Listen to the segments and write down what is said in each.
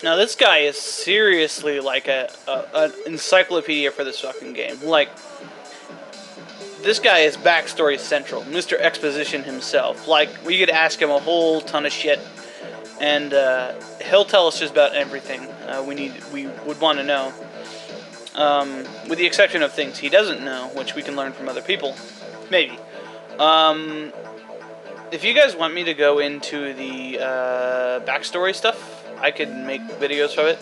Now this guy is seriously like an encyclopedia for this fucking game. Like, this guy is backstory central, Mr. Exposition himself. Like, we could ask him a whole ton of shit, and he'll tell us just about everything we would want to know. With the exception of things he doesn't know, which we can learn from other people. Maybe. If you guys want me to go into the backstory stuff, I could make videos of it.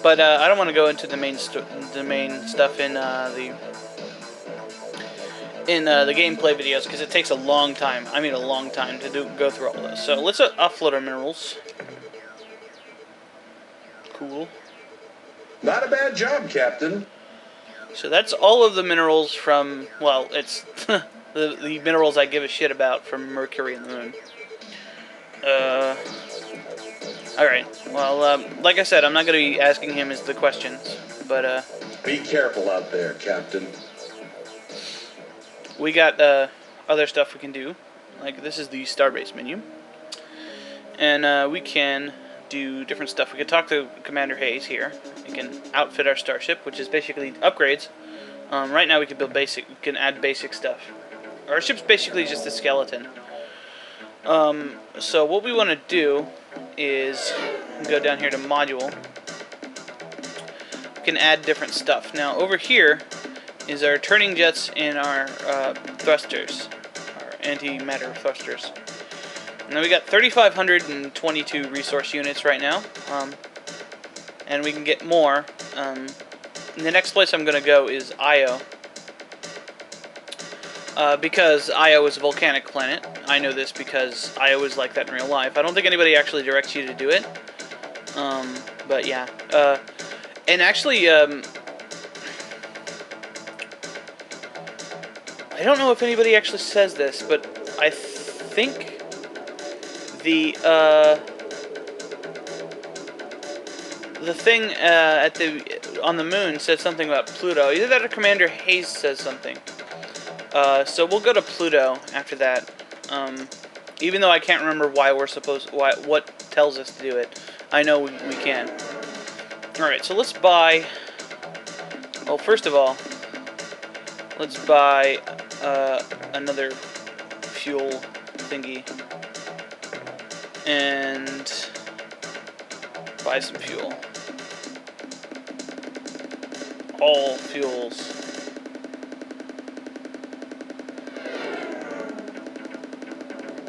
But I don't want to go into the main stuff in the gameplay videos because it takes a long time. I mean, a long time to go through all this. So let's offload our minerals. Cool. Not a bad job, Captain. So that's all of the minerals from, well, it's the minerals I give a shit about from Mercury and the Moon. Alright, well, like I said, I'm not going to be asking him the questions, but, Be careful out there, Captain. We got, other stuff we can do. Like, this is the Starbase menu. And, we can do different stuff. We can talk to Commander Hayes here. We can outfit our starship, which is basically upgrades. Right now we can add basic stuff. Our ship's basically just a skeleton. So what we want to do is go down here to module. We can add different stuff. Now over here is our turning jets and our thrusters, our antimatter thrusters. Now we got 3,522 resource units right now, and we can get more. The next place I'm going to go is Io, because Io is a volcanic planet. I know this because Io is like that in real life. I don't think anybody actually directs you to do it, but yeah. And actually, I don't know if anybody actually says this, but I think the thing on the moon said something about Pluto. Either that or Commander Hayes says something. So we'll go to Pluto after that. Even though I can't remember what tells us to do it, I know we can. All right, so let's buy. Well, first of all, let's buy another fuel thingy and buy some fuel. All fuels.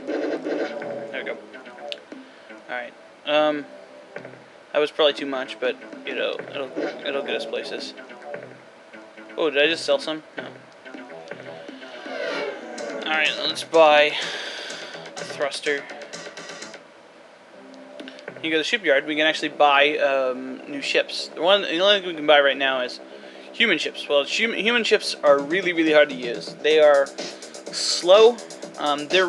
There we go. Alright. That was probably too much, but you know, it'll get us places. Oh, did I just sell some? No. Alright, let's buy a thruster. You go to the shipyard, we can actually buy new ships. The only thing we can buy right now is human ships. Well, human ships are really, really hard to use. They are slow. Their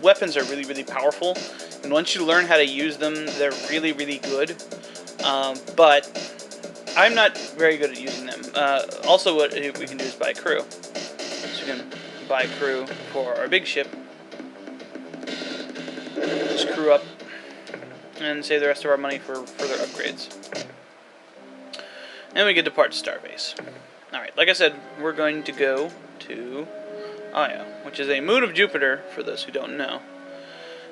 weapons are really, really powerful. And once you learn how to use them, they're really, really good. But I'm not very good at using them. Also, what we can do is buy a crew. So we can buy a crew for our big ship. Just crew up. And save the rest of our money for further upgrades. And we can depart to Starbase. Alright, like I said, we're going to go to Io, which is a moon of Jupiter, for those who don't know.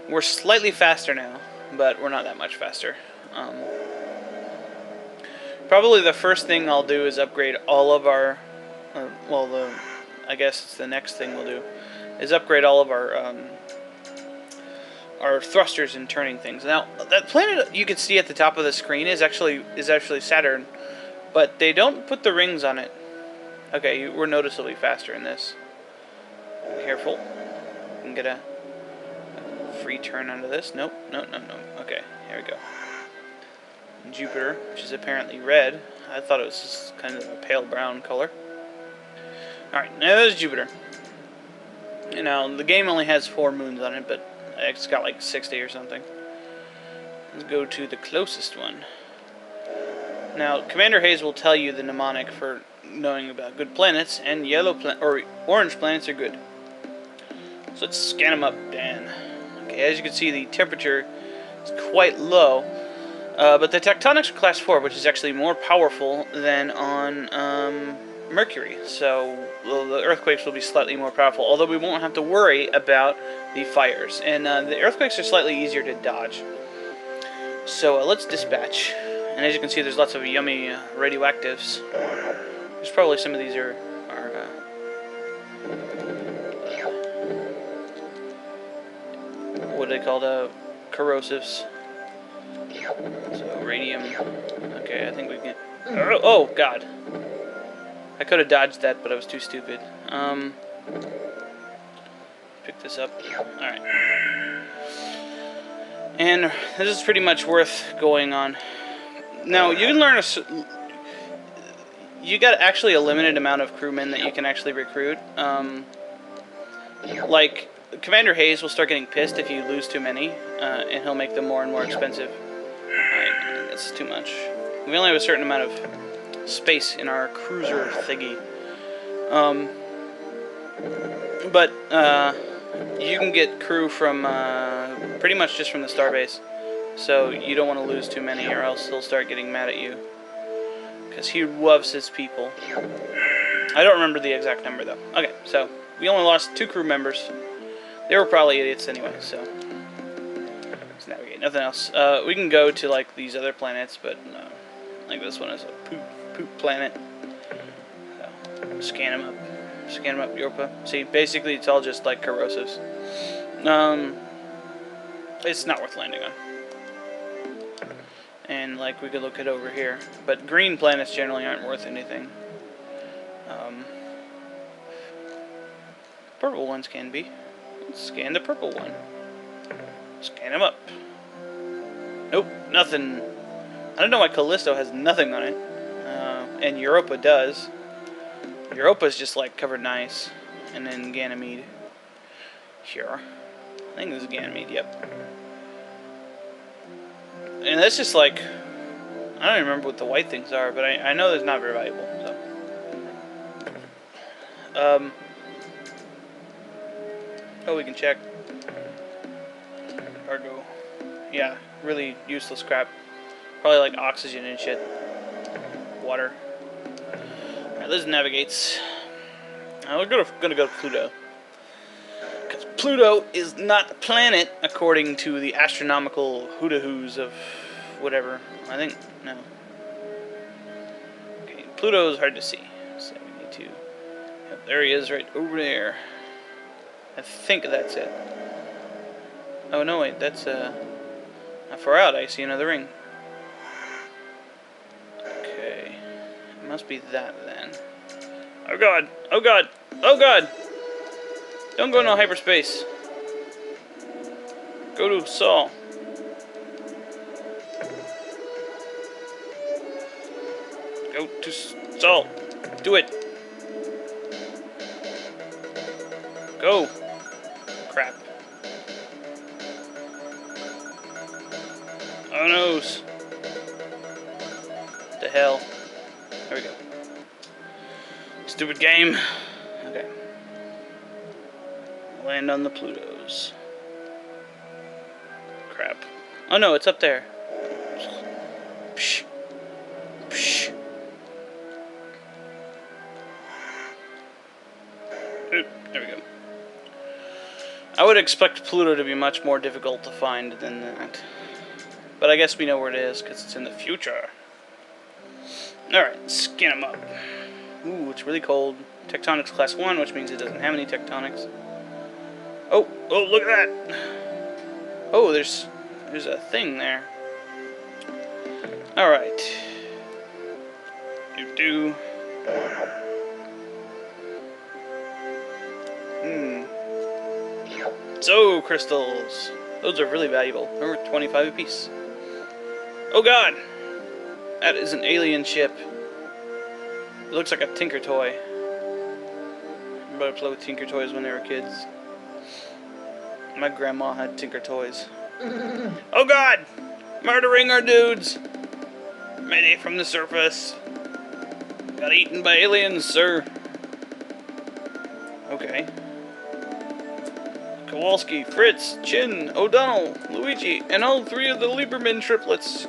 We're slightly faster now, but we're not that much faster. Probably the first thing I'll do is upgrade all of our... I guess it's the next thing we'll do, is upgrade all of our thrusters and turning things. Now, that planet you can see at the top of the screen is actually Saturn, but they don't put the rings on it. Okay, we're noticeably faster in this. Careful. You can get a free turn under this. Nope. No. Okay, here we go. Jupiter, which is apparently red. I thought it was just kind of a pale brown color. Alright, now there's Jupiter. You know, the game only has 4 moons on it, but it's got like 60 or something. Let's go to the closest one. Now, Commander Hayes will tell you the mnemonic for knowing about good planets, and orange planets are good. So let's scan them up, Dan. Okay, as you can see, the temperature is quite low. But the tectonics are class 4, which is actually more powerful than on Mercury. So the earthquakes will be slightly more powerful, although we won't have to worry about the fires. And the earthquakes are slightly easier to dodge. So let's dispatch. And as you can see, there's lots of yummy radioactives. There's probably some of these are what are they called? Corrosives. So radium. Okay, I think we can. Oh God! I could have dodged that, but I was too stupid. Pick this up. All right. And this is pretty much worth going on. Now you can learn you got actually a limited amount of crewmen that you can actually recruit. Like Commander Hayes will start getting pissed if you lose too many, and he'll make them more and more expensive. Alright, that's too much. We only have a certain amount of space in our cruiser thingy. But you can get crew from pretty much just from the starbase. So you don't want to lose too many, or else he'll start getting mad at you. Because he loves his people. I don't remember the exact number, though. Okay, so we only lost 2 crew members. They were probably idiots anyway, so let's navigate. Nothing else. We can go to, like, these other planets, but like this one is a poop planet. So, scan them up. Scan them up, Europa. See, basically it's all just, like, corrosives. It's not worth landing on. And, like, we could look at over here. But green planets generally aren't worth anything. Purple ones can be. Let's scan the purple one. Scan them up. Nope, nothing. I don't know why Callisto has nothing on it. And Europa does. Europa's just, like, covered in ice. And then Ganymede. Here. I think this is Ganymede, yep. And that's just like, I don't even remember what the white things are, but I know it's not very valuable, so. Oh, we can check. Cargo. Yeah, really useless crap. Probably like oxygen and shit. Water. Alright, this navigates. Now we're gonna go to Pluto. Because Pluto is not a planet, according to the astronomical hoodahoos of whatever. I think, no. Okay, Pluto is hard to see. So we need to... Yep, there he is, right over there. I think that's it. Oh, no, wait, that's, not far out. I see another ring. Okay. It must be that, then. Oh, God! Oh, God! Oh, God! Don't go into hyperspace. Go to Sol. Go to Sol. Do it. Go. Crap. Oh noes. What the hell? There we go. Stupid game. Okay. Land on the Plutos. Crap. Oh no, it's up there. Psh. Psh. Oop, there we go. I would expect Pluto to be much more difficult to find than that. But I guess we know where it is, because it's in the future. Alright, skin them up. Ooh, it's really cold. Tectonics class 1, which means it doesn't have any tectonics. Oh, look at that! Oh, there's a thing there. Alright. Do. So, crystals. Those are really valuable. They're worth 25 apiece. Oh god! That is an alien ship. It looks like a Tinker Toy. Everybody played with Tinker Toys when they were kids. My grandma had Tinker Toys. Oh god! Murdering our dudes! Mayday from the surface. Got eaten by aliens, sir. Okay. Kowalski, Fritz, Chin, O'Donnell, Luigi, and all 3 of the Lieberman triplets.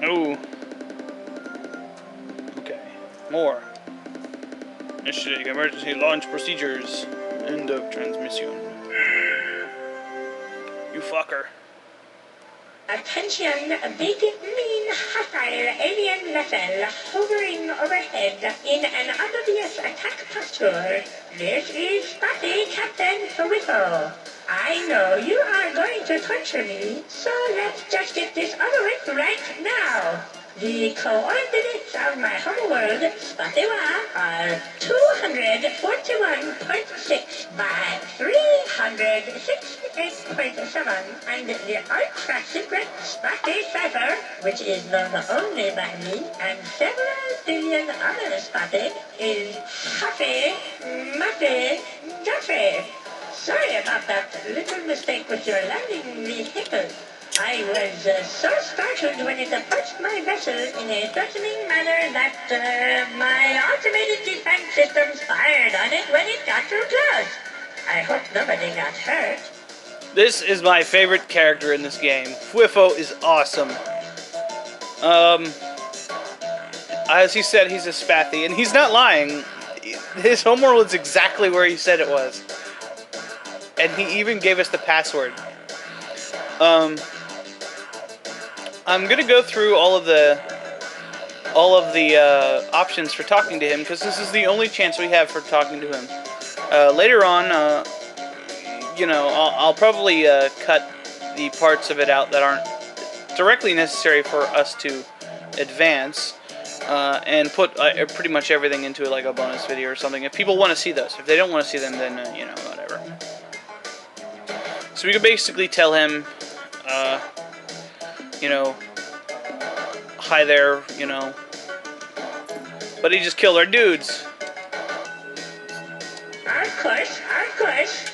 Oh. Okay. More. Initiating emergency launch procedures. End of transmission. You fucker. Attention, big, mean, hostile alien vessel hovering overhead in an obvious attack posture. This is Spotty Captain Whittle. I know you are going to torture me, so let's just get this over with right now. The coordinates of my homeworld, Spottywa, are 241.6 by 368.7, and the ultra-secret Spotty cipher, which is known only by me and several billion other Spotty, is Huffy, Muffy, Duffy. Sorry about that little mistake with your landing vehicle. I was so startled when it approached my vessel in a threatening manner that my automated defense systems fired on it when it got too close. I hope nobody got hurt. This is my favorite character in this game. Whiffo is awesome. As he said, he's a spathy, and he's not lying. His homeworld is exactly where he said it was. And he even gave us the password. I'm gonna go through all of the options for talking to him, because this is the only chance we have for talking to him. Later on, I'll probably cut the parts of it out that aren't directly necessary for us to advance, and put pretty much everything into like a bonus video or something. If people want to see those, if they don't want to see them, then whatever. So we could basically tell him, hi there, but he just killed our dudes. Of course.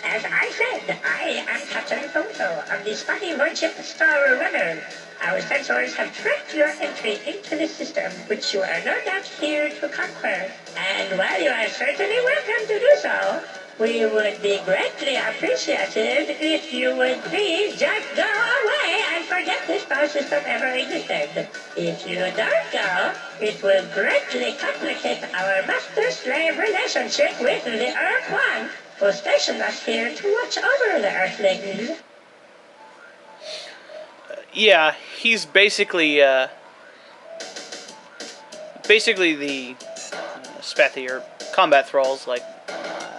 As I said, I am Captain Photo of the Spotty Warship Star Runner. Our sensors have tracked your entry into the system, which you are no doubt here to conquer. And while you are certainly welcome to do so, we would be greatly appreciative if you would please just go away and forget this star system ever existed. If you don't go, it will greatly complicate our master-slave relationship with the ur-quan, who stationed us here to watch over the Earthlings. Yeah, he's basically the spathy or combat thralls, like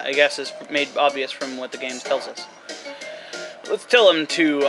I guess is made obvious from what the game tells us. Let's tell him to,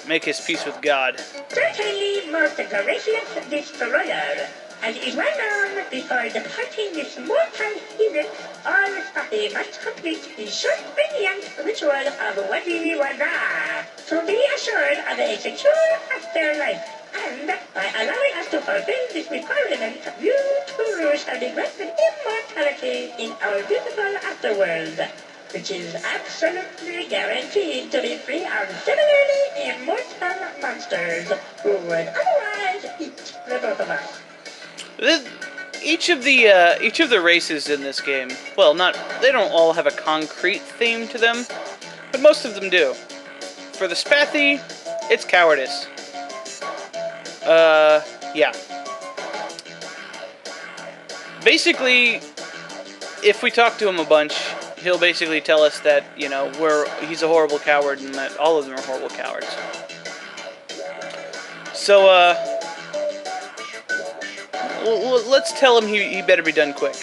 make his peace with God. Certainly most gracious destroyer, and is well known before departing this mortal heathen, all Spotty must complete the short brilliant ritual of Wadi-Wada to be assured of a secure afterlife. And by allowing us to fulfill this requirement, you too shall be granted immortality in our beautiful afterworld, which is absolutely guaranteed to be free of similarly immortal monsters who would otherwise eat the both of us. Each of the races in this game, well, they don't all have a concrete theme to them, but most of them do. For the spathy, it's cowardice. Yeah. Basically, if we talk to him a bunch, he'll basically tell us that, he's a horrible coward and that all of them are horrible cowards. So, let's tell him he better be done quick.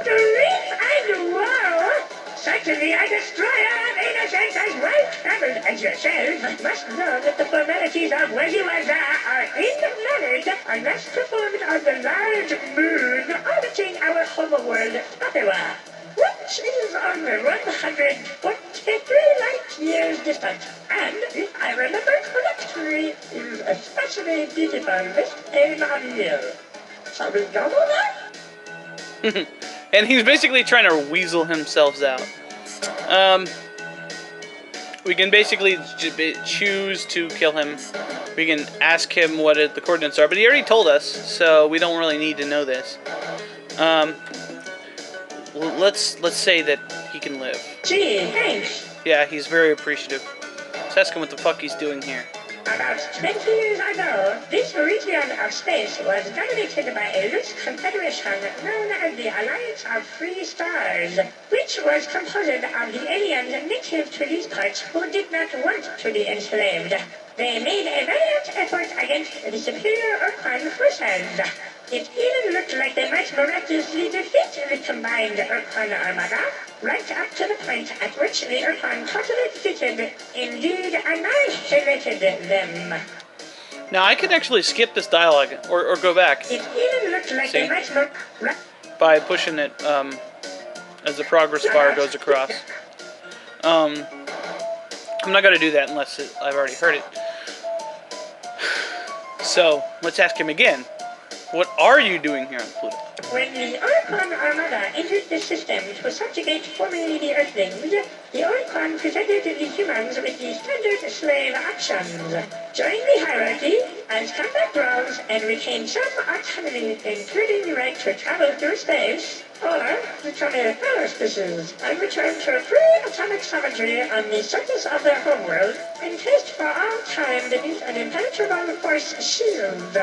Relief and woe! Certainly a destroyer of innocence as well-traveled as yourself must know that the formalities of Wadi-Wada are invalid unless performed on the large moon orbiting our homeworld, Spottywa, which is only 143 light years distant, and, if I remember correctly, is especially beautiful this time of year. Shall we go over? And he's basically trying to weasel himself out. We can basically choose to kill him. We can ask him what the coordinates are, but he already told us, so we don't really need to know this. Let's say that he can live. Gee, thanks. Yeah, he's very appreciative. Let's ask him what the fuck he's doing here. About 20 years ago, this region of space was dominated by a loose confederation known as the Alliance of Free Stars, which was composed of the aliens native to these parts who did not want to be enslaved. They made a valiant effort against the superior ur-quan forces. It even looked like they might miraculously defeat the combined ur-quan armada, right up to the point at which the ur-quan totally defeated, indeed annihilated them. Now I can actually skip this dialogue or go back. It even looked like they might by pushing it as the progress bar goes across. I'm not going to do that unless I've already heard it. So let's ask him again. What are you doing here on Pluto? When the ur-quan armada entered the system to subjugate formerly the Earthlings, the ur-quan presented the humans with the standard slave options. Join the hierarchy as combat roles and retain some autonomy, including the right to travel through space, or become a fellow species and return to free atomic savagery on the surface of their homeworld, encased for all time beneath an impenetrable force shield.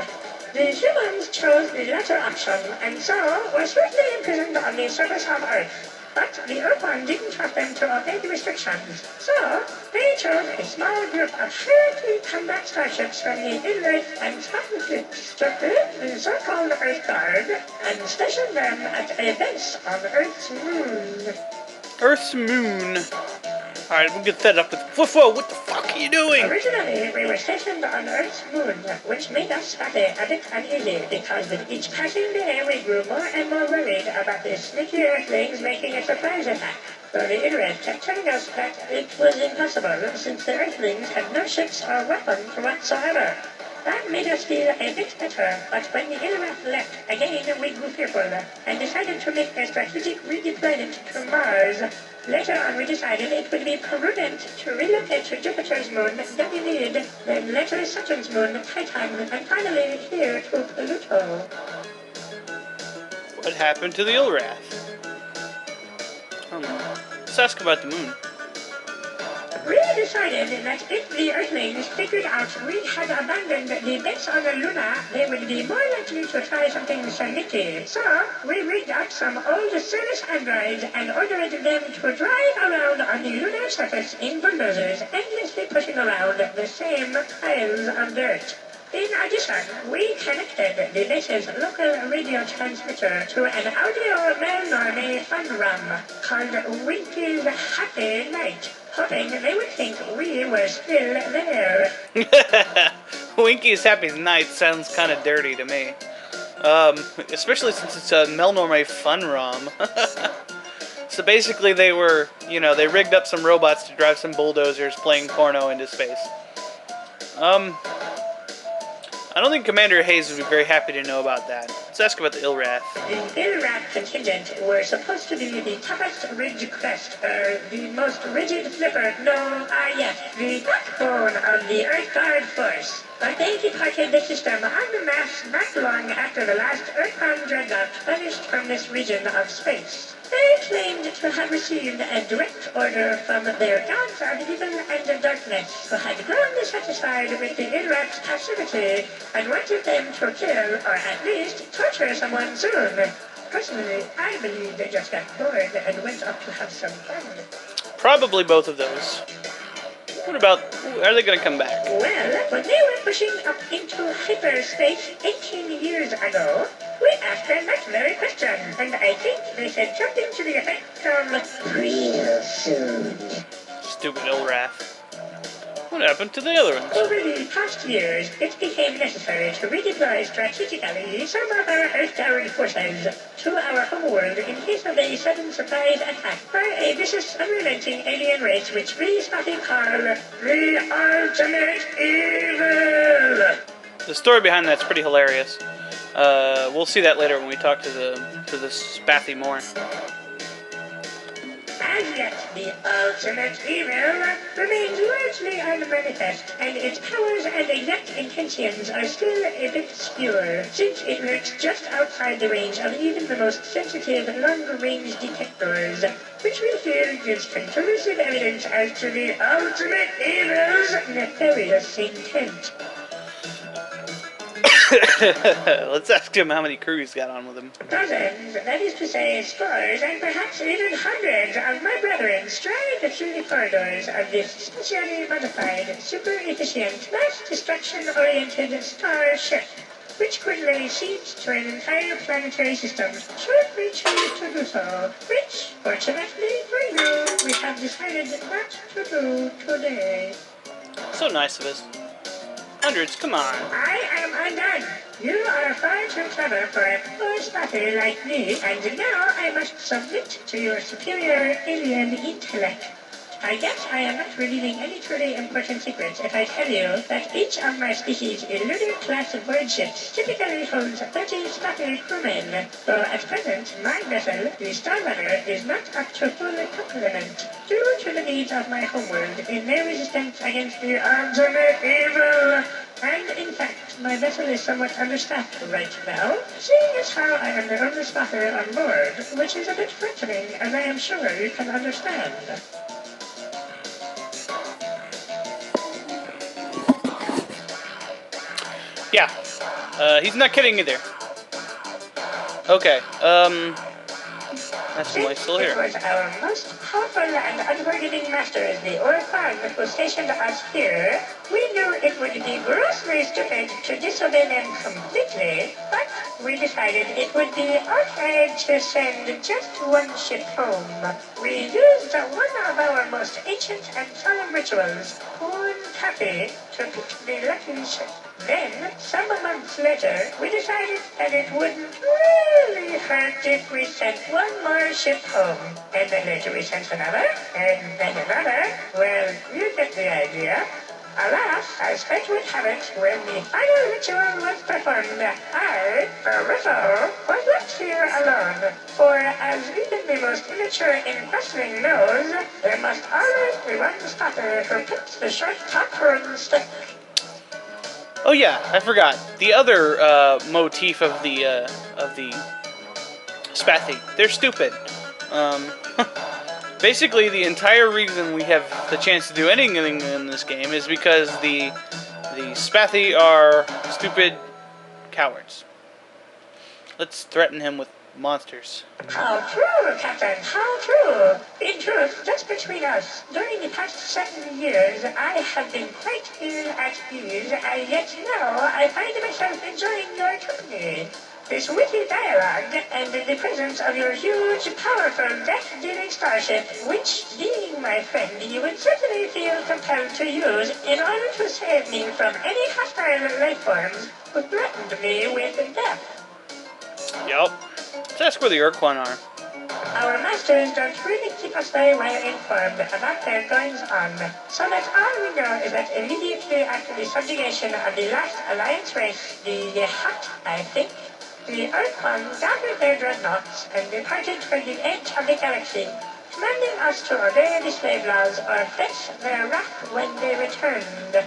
The humans chose the latter option, and so were swiftly imprisoned on the surface of Earth. But the ur-quan didn't trust them to obey the restrictions, so they chose a small group of hurriedly combat starships from the in-Earth and Saturn fleets to create the so-called Earth Guard and station them at a base on Earth's moon. Earth's moon. Alright, we'll get fed up with... Whoa, what the fuck are you doing? Originally, we were stationed on Earth's moon, which made us Spatty a bit uneasy, because with each passing day we grew more and more worried about the sneaky Earthlings making a surprise attack. So the Ilrath kept telling us that it was impossible, since the Earthlings had no ships or weapons whatsoever. That made us feel a bit better, but when the Ilrath left, again we grew fearful, and decided to make a strategic redeployment to Mars. Later on we decided it would be prudent to relocate to Jupiter's moon, Ganymede, then later Saturn's moon, Titan, and finally here to Pluto. What happened to the Ilrath? Let's ask about the moon. We decided that if the Earthlings figured out we had abandoned the base on the Luna, they would be more likely to try something sneaky. So, we rigged up some old service androids and ordered them to drive around on the lunar surface in bulldozers, endlessly pushing around the same piles of dirt. In addition, we connected the base's local radio transmitter to an audio mail-normie fun rum called Winky's Happy Night, hoping they would think we were still there. Winky's Happy Night sounds kind of dirty to me. Especially since it's a mail-normie fun rom. So basically they were, they rigged up some robots to drive some bulldozers playing porno into space. I don't think Commander Hayes would be very happy to know about that. Let's ask about the Ilrath. The Ilrath contingent were supposed to be the toughest ridge crest, the most rigid flipper, the backbone of the Earth Guard force. But they departed the system en masse not long after the last ur-quan dreadnought vanished from this region of space. They claimed to have received a direct order from their gods of evil and darkness, who had grown dissatisfied with the Ilrath's passivity and wanted them to kill, or at least torture someone soon. Personally, I believe they just got bored and went up to have some fun. Probably both of those. What about, are they going to come back? Well, when they were pushing up into hyperspace 18 years ago, we asked them that very question, and I think they said something to the effect of, real soon. Stupid Ilrath. What happened to the other ones? Over the past years, it became necessary to redeploy strategically some of our Earth-Guard forces to our homeworld in case of a sudden surprise attack by a vicious, unrelenting alien race which we Spotty call the Ultimate Evil. The story behind that's pretty hilarious. We'll see that later when we talk to the Spathy more. As yet, the ultimate evil remains largely unmanifest, and its powers and exact intentions are still a bit obscure, since it lurks just outside the range of even the most sensitive long-range detectors, which we feel gives conclusive evidence as to the ultimate evil's nefarious intent. Let's ask him how many crew he's got on with him. Dozens, that is to say scores, and perhaps even hundreds of my brethren stride through the corridors of this specially modified, super-efficient, mass destruction-oriented star ship, which could lay siege to an entire planetary system should we choose to do so, which, fortunately for you, we have decided not to do today. So nice of us. Hundreds, come on. I am undone. You are far too clever for a poor spotter like me, and now I must submit to your superior alien intellect. I guess I am not revealing any truly important secrets if I tell you that each of my species' lunar-class void ships typically holds 30 spotter crewmen, though at present my vessel, the Star Runner, is not up to full complement, due to the needs of my homeworld in their resistance against the ultimate evil. And in fact, my vessel is somewhat understaffed right now, seeing as how I am the only spotter on board, which is a bit frightening, as I am sure you can understand. Yeah. He's not kidding either. Okay, that's why he's still It here. was our most powerful and unforgiving masters, the ur-quan, who stationed us here. We knew it would be grossly stupid to disobey them completely, but we decided it would be okay to send just one ship home. We used one of our most ancient and solemn rituals, ur-quan, to pick the lucky ship. Then, some months later, we decided that it wouldn't really hurt if we sent one more ship home. And then later we sent another, and then another. Well, you get the idea. Alas, as fate would have it, when the final ritual was performed, I, Barroso, was left here alone. For as even the most immature in questioning knows, there must always be one spotter who picks the short top runs. Oh yeah, I forgot. The other motif of the Spathy. They're stupid. Basically, the entire reason we have the chance to do anything in this game is because the Spathy are stupid cowards. Let's threaten him with monsters. How true, Captain, how true. In truth, just between us, during the past 7 years, I have been quite ill at ease, and yet now I find myself enjoying your company. This witty dialogue, and the presence of your huge, powerful, death-dealing starship, which, being my friend, you would certainly feel compelled to use in order to save me from any hostile life forms who threatened me with death. Yup. Let's ask where the ur-quan are. Our masters don't really keep us very well informed about their goings-on, so that all we know is that immediately after the subjugation of the last Alliance race, the Hut, I think, the ur-quan gathered their dreadnoughts and departed for the edge of the galaxy, commanding us to obey the slave laws or face their wrath when they returned.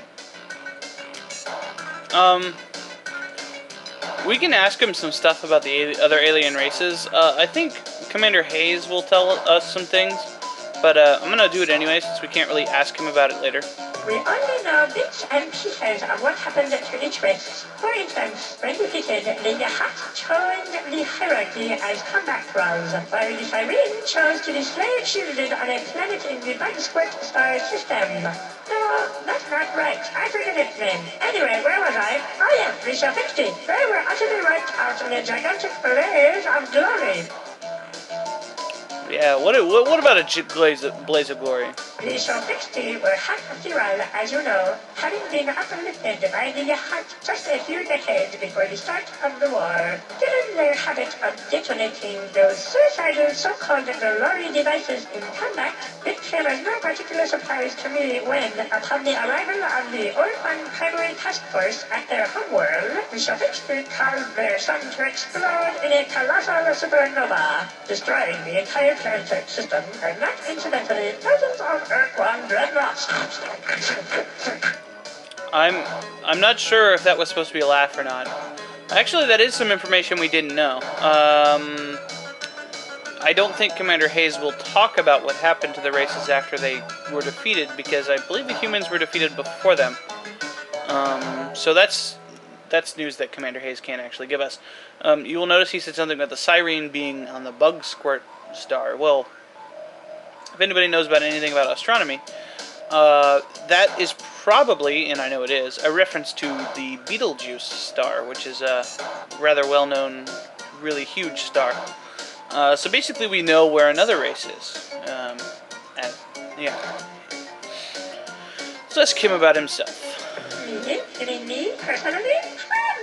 We can ask him some stuff about the other alien races. I think Commander Hayes will tell us some things, but I'm gonna do it anyway since we can't really ask him about it later. We only know bits and pieces of what happened to each race. For instance, when defeated, the Yahat joined the hierarchy as combat thralls, while the Siren chose to be slave-shielded on a planet in the Bugsquirt star system. No, that's not right. I forget its name. Anyway, where was I? Oh yeah, the Shafixti. They were utterly wiped out in a gigantic blaze of glory. Yeah, what about a blaze of glory? The Sophisti were half of the world, as you know, having been uplifted by the Hutt just a few decades before the start of the war. Given their habit of detonating those suicidal so-called glory devices in combat, it came as no particular surprise to me when, upon the arrival of the ur-quan primary task force at their homeworld, the Sophisti caused their sun to explode in a colossal supernova, destroying the entire planetary system, and not incidentally, dozens of ur-quan dreadnoughts. I'm not sure if that was supposed to be a laugh or not. Actually, that is some information we didn't know. I don't think Commander Hayes will talk about what happened to the races after they were defeated, because I believe the humans were defeated before them. So that's news that Commander Hayes can't actually give us. You will notice he said something about the Cyrene being on the Bug Squirt star. Well, if anybody knows about anything about astronomy, that is probably, and I know it is, a reference to the Betelgeuse star, which is a rather well-known, really huge star. So basically we know where another race is. Yeah. So ask him about himself. Me, personally?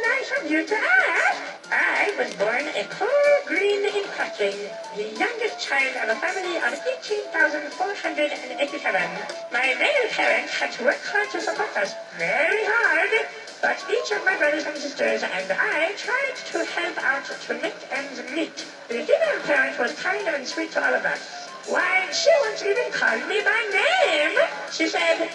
Nice of you to ask. I was born a poor green incrusting, the youngest child of a family of 18,487. My male parents had to work hard to support us, very hard. But each of my brothers and sisters and I tried to help out to make ends meet. The female parent was kind and sweet to all of us. Why, she once even called me by name. She said,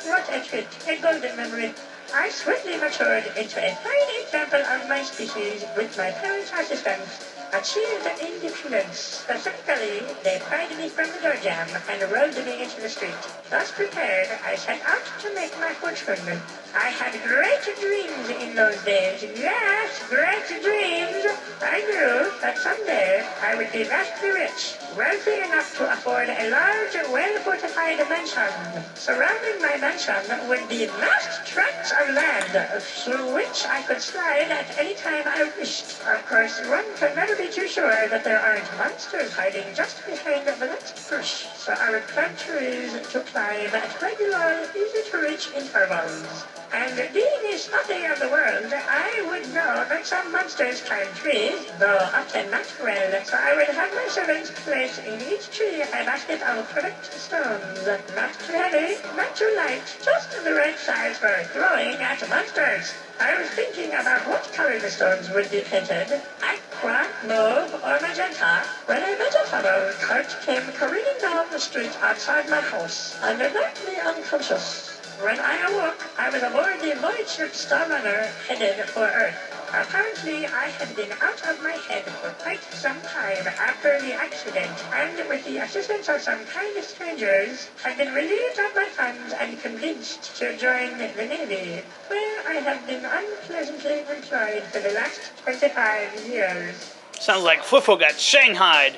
what a treat, a golden memory. I swiftly matured into a fine example of my species with my parents' assistance. Achieved independence. Specifically, they pried me from the door jamb and rolled me into the street. Thus prepared, I set out to make my fortune. I had great dreams in those days. Yes, great dreams. I knew that someday I would be vastly rich, wealthy enough to afford a large, well-fortified mansion. Surrounding my mansion would be vast tracts of land, through which I could slide at any time I wished. Of course, one can never be too sure that there aren't monsters hiding just behind the next bush. So I would plant trees to climb at regular, easy-to-reach intervals. And being a study of the world, I would know that some monsters climb trees, though often not well, so I would have my servants place in each tree a basket of correct stones. Not too heavy, not too light, just the right size for throwing at monsters. I was thinking about what color the stones would be painted. Aqua, mauve, or magenta, when a vegetable cart came careening down the street outside my house, evidently unconscious. When I awoke, I was aboard the void ship Star Runner, headed for Earth. Apparently, I had been out of my head for quite some time after the accident, and with the assistance of some kind strangers, had been relieved of my funds and convinced to join the Navy, where I have been unpleasantly employed for the last 25 years. Sounds like Fufo got shanghaied.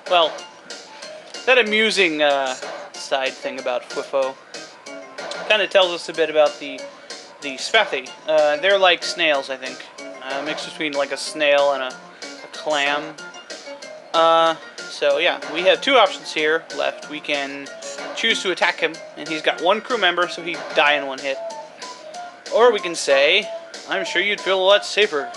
Well, that amusing side thing about Fufo kind of tells us a bit about the Spathi. They're like snails, I think. Mixed between like a snail and a clam. So yeah, we have two options here left. We can choose to attack him, and he's got one crew member, so he'd die in one hit. Or we can say, I'm sure you'd feel a lot safer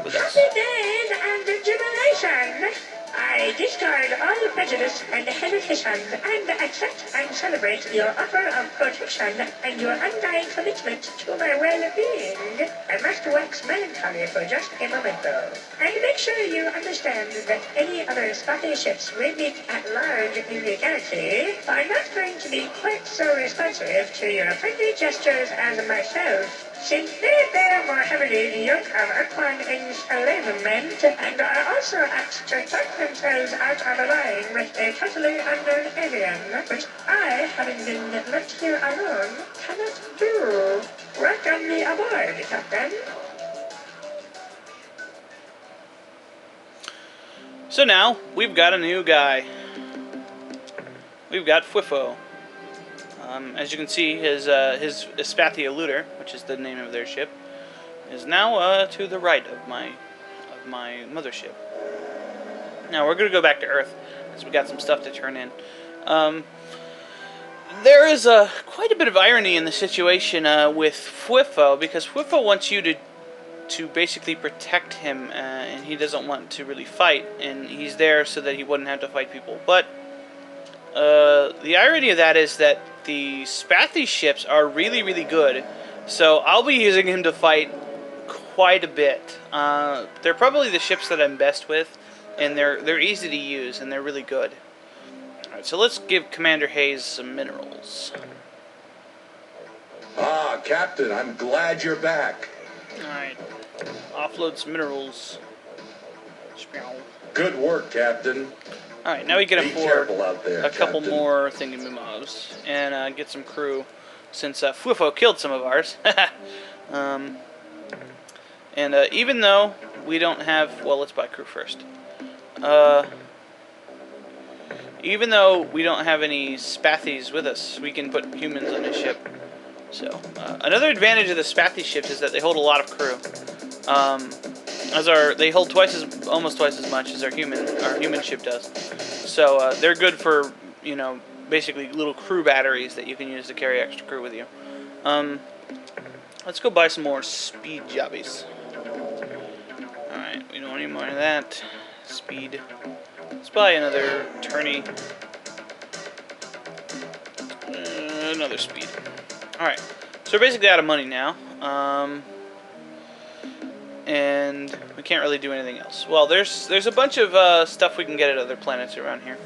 with us. Happy days and jubilation! I discard all prejudice and hesitations and accept and celebrate your offer of protection and your undying commitment to my well-being. I must wax melancholy for just a moment, though, and make sure you understand that any other spotty ships we meet at large in the galaxy are not going to be quite so responsive to your friendly gestures as myself, since they bear more heavily the yoke of ur-quan enslavement and are also apt to talk themselves out of allying with a totally unknown alien, which I, having been left here alone, cannot do. Welcome me aboard, Captain. So now, we've got a new guy. We've got Fwifo. As you can see, his Spathi Eluder, which is the name of their ship, is now to the right of my my mothership. Now we're going to go back to Earth because we got some stuff to turn in. There is quite a bit of irony in the situation with Fwifo, because Fwifo wants you to basically protect him, and he doesn't want to really fight, and he's there so that he wouldn't have to fight people. But the irony of that is that the Spathy ships are really, really good, so I'll be using him to fight quite a bit. They're probably the ships that I'm best with, and they're easy to use, and they're really good. Alright, so let's give Commander Hayes some minerals. Ah, Captain, I'm glad you're back. Alright, offload some minerals. Good work, Captain. Alright, now we can Be afford careful out there, a couple Captain. more thingamimos and get some crew, since Fwifo killed some of ours. Even though we don't have... Well, let's buy crew first. Even though we don't have any Spathies with us, we can put humans on this ship. So, another advantage of the Spathy ships is that they hold a lot of crew. They hold almost twice as much as our human ship does. So they're good for, basically little crew batteries that you can use to carry extra crew with you. Let's go buy some more speed jobbies. Alright, we don't want any more of that. Speed. Let's buy another tourney. Another speed. Alright, so we're basically out of money now. And we can't really do anything else. Well, there's a bunch of stuff we can get at other planets around here,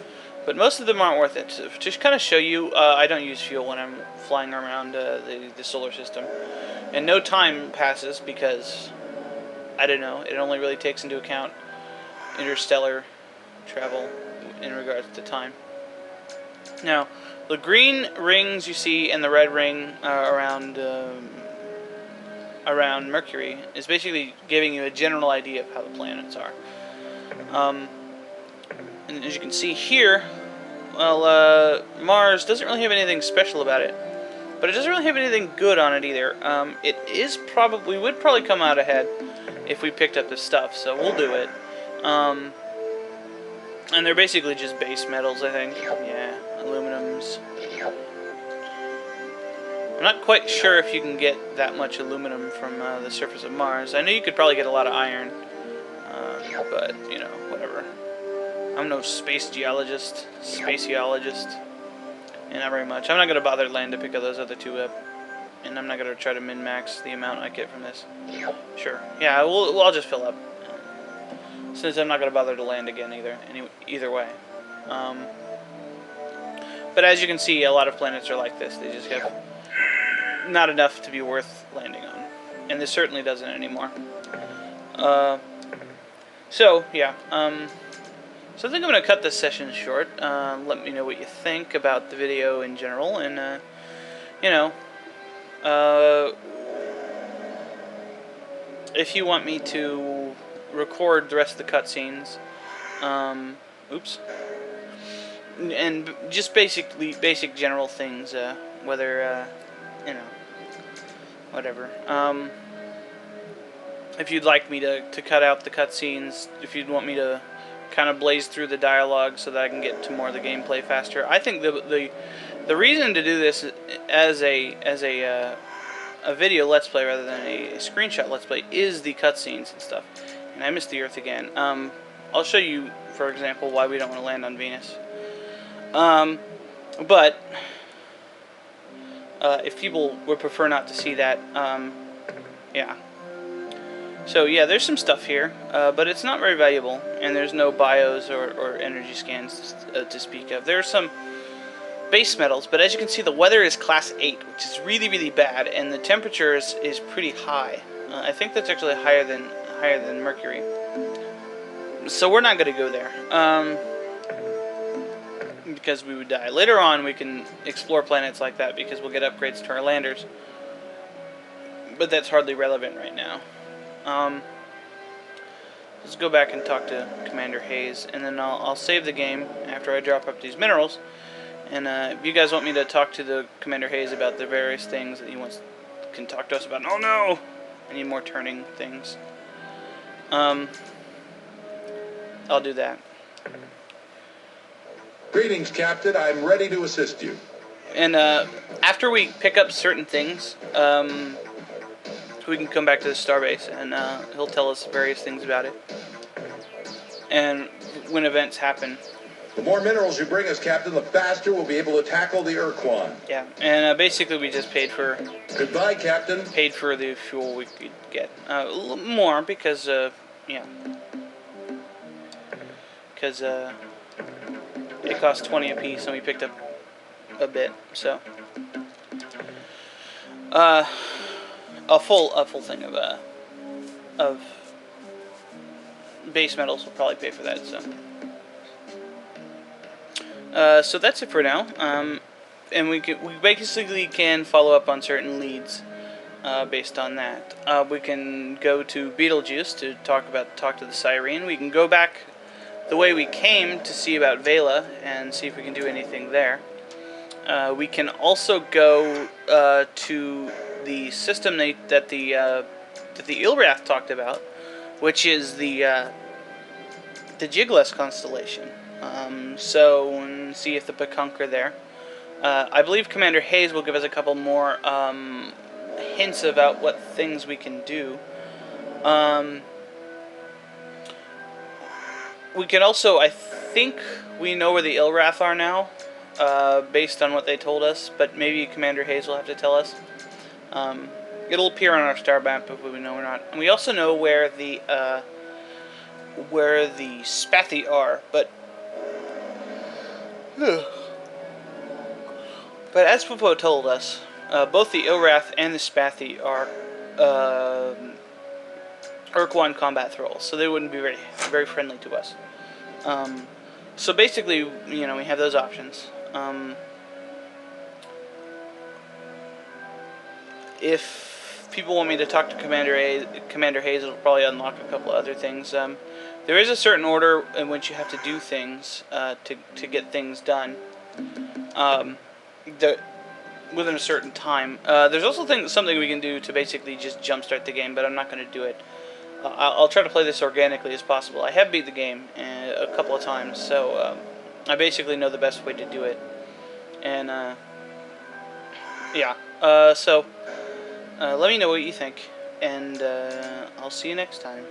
but most of them aren't worth it. So just kind of show you, I don't use fuel when I'm flying around the solar system, and no time passes because, I don't know, it only really takes into account interstellar travel in regards to time. Now, the green rings you see and the red ring around Mercury is basically giving you a general idea of how the planets are. And as you can see here, well, Mars doesn't really have anything special about it, but it doesn't really have anything good on it either. We would probably come out ahead if we picked up this stuff, so we'll do it. And they're basically just base metals, I think. Yeah, aluminums. I'm not quite sure if you can get that much aluminum from the surface of Mars. I know you could probably get a lot of iron, but, whatever. I'm no spaceologist, and not very much. I'm not going to bother land to pick up those other two up, and I'm not going to try to min-max the amount I get from this. Sure. Yeah, I'll just fill up, since I'm not going to bother to land again either way. But as you can see, a lot of planets are like this. They just have not enough to be worth landing on, and this certainly doesn't anymore. So yeah, so I think I'm going to cut this session short. Let me know what you think about the video in general, and if you want me to record the rest of the cutscenes, and just basic general things, whether whatever. If you'd like me to cut out the cutscenes, if you'd want me to kind of blaze through the dialogue so that I can get to more of the gameplay faster. I think the reason to do this as a video Let's Play rather than a screenshot Let's Play is the cutscenes and stuff. And I missed the Earth again. I'll show you, for example, why we don't want to land on Venus. But if people would prefer not to see that, yeah. So yeah, there's some stuff here, but it's not very valuable, and there's no bios or energy scans to speak of. There are some base metals, but as you can see, the weather is class 8, which is really, really bad, and the temperature is pretty high. I think that's actually higher than Mercury. So we're not going to go there, because we would die. Later on, we can explore planets like that because we'll get upgrades to our landers, but that's hardly relevant right now. Let's go back and talk to Commander Hayes, and then I'll save the game after I drop up these minerals. And if you guys want me to talk to the Commander Hayes about the various things that he can talk to us about. Oh no! I need more turning things. I'll do that. Greetings, Captain. I'm ready to assist you. And after we pick up certain things, we can come back to the starbase, and he'll tell us various things about it. And when events happen. The more minerals you bring us, Captain, the faster we'll be able to tackle the ur-quan. Yeah, and basically we just paid for Goodbye, Captain. the fuel we could get. A little more because yeah, because it cost 20 apiece, and we picked up a bit. So a full thing of base metals will probably pay for that. So that's it for now. And we basically can follow up on certain leads based on that. We can go to Betelgeuse to talk to the Siren. We can go back the way we came to see about Vela and see if we can do anything there. We can also go to the system that the Ilrath talked about, which is the Jiglas constellation. So see if the Pekunk are there. I believe Commander Hayes will give us a couple more hints about what things we can do. We can also, I think we know where the Ilrath are now, based on what they told us, but maybe Commander Hayes will have to tell us. It'll appear on our star map if we know or not. And we also know where the Spathi are, but as Popo told us, both the Ilrath and the Spathi are ur-quan combat thralls, so they wouldn't be very friendly to us. So basically, we have those options. If people want me to talk to Commander Hayes, it'll probably unlock a couple other things. There is a certain order in which you have to do things to get things done within a certain time. There's also something we can do to basically just jumpstart the game, but I'm not going to do it. I'll try to play this organically as possible. I have beat the game a couple of times, so I basically know the best way to do it. And yeah, so let me know what you think, and I'll see you next time.